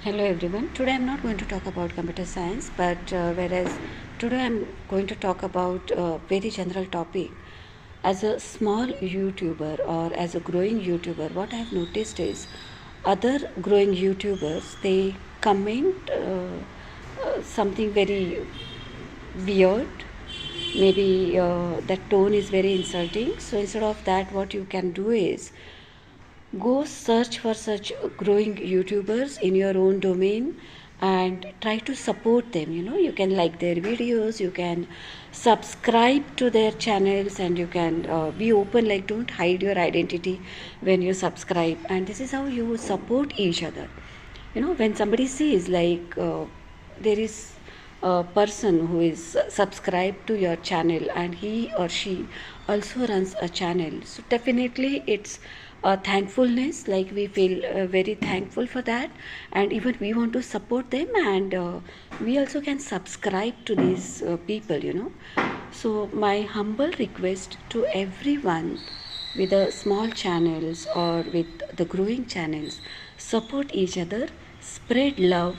Hello everyone. Today I'm not going to talk about computer science, but whereas today I'm going to talk about a very general topic. As a small YouTuber or as a growing YouTuber, what I've noticed is other growing YouTubers, they comment something very weird. Maybe that tone is very insulting. So instead of that, what you can do is go search for such growing YouTubers in your own domain and try to support them. You can like their videos, you can subscribe to their channels, and you can be open, like don't hide your identity when you subscribe. And this is how you support each other. When somebody sees like there is a person who is subscribed to your channel and he or she also runs a channel, so definitely it's a thankfulness, like we feel very thankful for that, and even we want to support them, and we also can subscribe to these people. So my humble request to everyone with the small channels or with the growing channels, support each other, spread love,